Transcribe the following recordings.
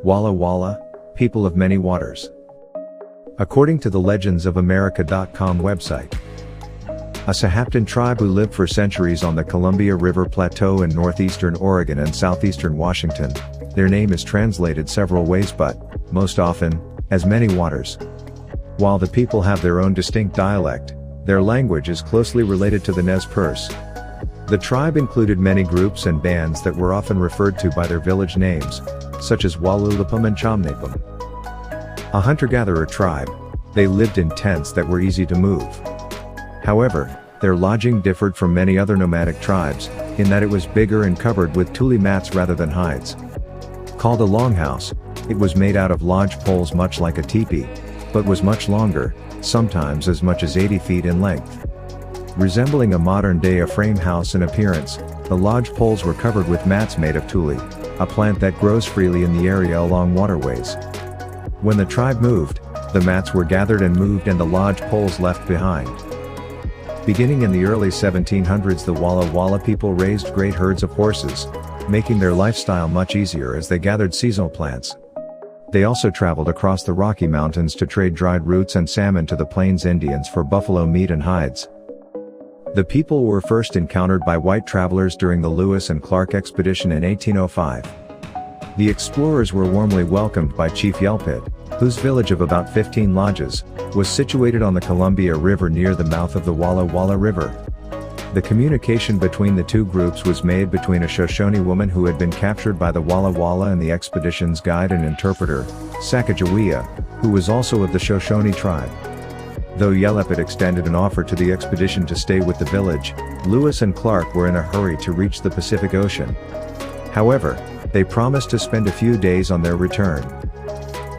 Walla Walla, people of many waters. According to the legendsofamerica.com website, a Sahaptin tribe who lived for centuries on the Columbia River Plateau in northeastern Oregon and southeastern Washington. Their name is translated several ways but, most often, as many waters. While the people have their own distinct dialect, their language is closely related to the Nez Perce. The tribe included many groups and bands that were often referred to by their village names, such as Walulapum and Chomnapum. A hunter-gatherer tribe, they lived in tents that were easy to move. However, their lodging differed from many other nomadic tribes, in that it was bigger and covered with tule mats rather than hides. Called a longhouse, it was made out of lodge poles much like a teepee, but was much longer, sometimes as much as 80 feet in length. Resembling a modern-day frame house in appearance, the lodge poles were covered with mats made of tule, a plant that grows freely in the area along waterways. When the tribe moved, the mats were gathered and moved and the lodge poles left behind. Beginning in the early 1700s, the Walla Walla people raised great herds of horses, making their lifestyle much easier as they gathered seasonal plants. They also traveled across the Rocky Mountains to trade dried roots and salmon to the Plains Indians for buffalo meat and hides. The people were first encountered by white travelers during the Lewis and Clark expedition in 1805. The explorers were warmly welcomed by Chief Yelpit, whose village of about 15 lodges, was situated on the Columbia River near the mouth of the Walla Walla River. The communication between the two groups was made between a Shoshone woman who had been captured by the Walla Walla and the expedition's guide and interpreter, Sacagawea, who was also of the Shoshone tribe. Though Yelpit extended an offer to the expedition to stay with the village, Lewis and Clark were in a hurry to reach the Pacific Ocean. However, they promised to spend a few days on their return.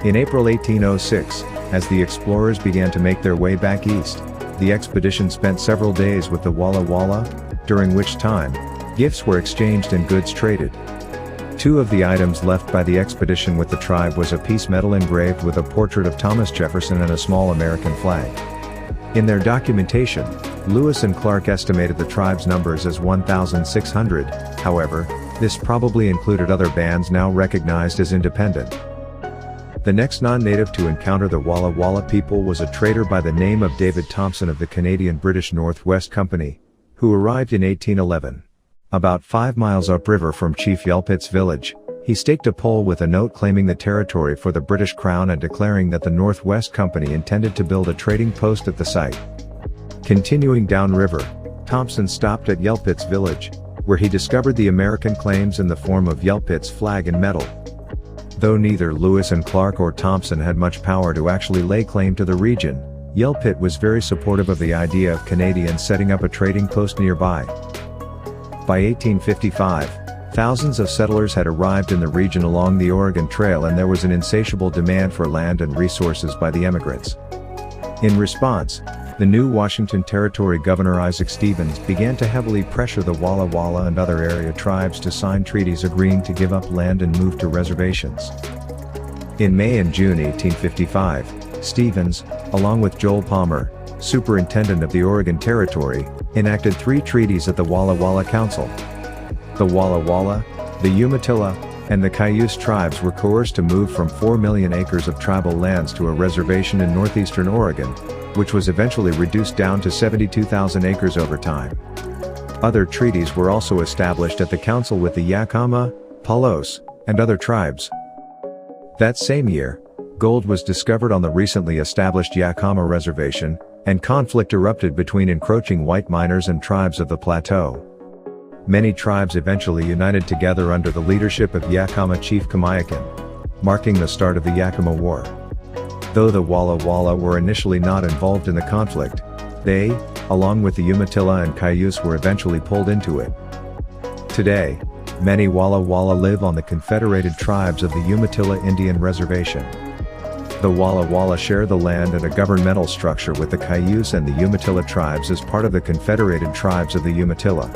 In April 1806, as the explorers began to make their way back east, the expedition spent several days with the Walla Walla, during which time, gifts were exchanged and goods traded. Two of the items left by the expedition with the tribe was a piece medal engraved with a portrait of Thomas Jefferson and a small American flag. In their documentation, Lewis and Clark estimated the tribe's numbers as 1,600, however, this probably included other bands now recognized as independent. The next non-native to encounter the Walla Walla people was a trader by the name of David Thompson of the Canadian-British Northwest Company, who arrived in 1811. About 5 miles upriver from Chief Yelpit's village, he staked a pole with a note claiming the territory for the British Crown and declaring that the Northwest Company intended to build a trading post at the site. Continuing downriver, Thompson stopped at Yelpit's village, where he discovered the American claims in the form of Yelpit's flag and medal. Though neither Lewis and Clark or Thompson had much power to actually lay claim to the region, Yelpit was very supportive of the idea of Canadians setting up a trading post nearby. By 1855, thousands of settlers had arrived in the region along the Oregon Trail and there was an insatiable demand for land and resources by the emigrants. In response, the new Washington Territory Governor Isaac Stevens began to heavily pressure the Walla Walla and other area tribes to sign treaties agreeing to give up land and move to reservations. In May and June 1855, Stevens, along with Joel Palmer, superintendent of the Oregon Territory, enacted 3 treaties at the Walla Walla Council. The Walla Walla, the Umatilla, and the Cayuse tribes were coerced to move from 4 million acres of tribal lands to a reservation in northeastern Oregon, which was eventually reduced down to 72,000 acres over time. Other treaties were also established at the council with the Yakama, Palos, and other tribes. That same year, gold was discovered on the recently established Yakama Reservation, and conflict erupted between encroaching white miners and tribes of the plateau. Many tribes eventually united together under the leadership of Yakama Chief Kamayakan, marking the start of the Yakama War. Though the Walla Walla were initially not involved in the conflict, they, along with the Umatilla and Cayuse, were eventually pulled into it. Today, many Walla Walla live on the Confederated Tribes of the Umatilla Indian Reservation. The Walla Walla share the land and a governmental structure with the Cayuse and the Umatilla tribes as part of the Confederated Tribes of the Umatilla.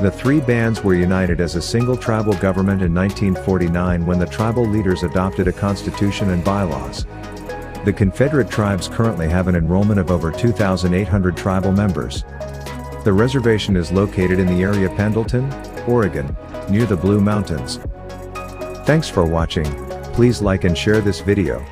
The 3 bands were united as a single tribal government in 1949 when the tribal leaders adopted a constitution and bylaws. The Confederate tribes currently have an enrollment of over 2,800 tribal members. The reservation is located in the area Pendleton, Oregon, near the Blue Mountains. Thanks for watching. Please like and share this video.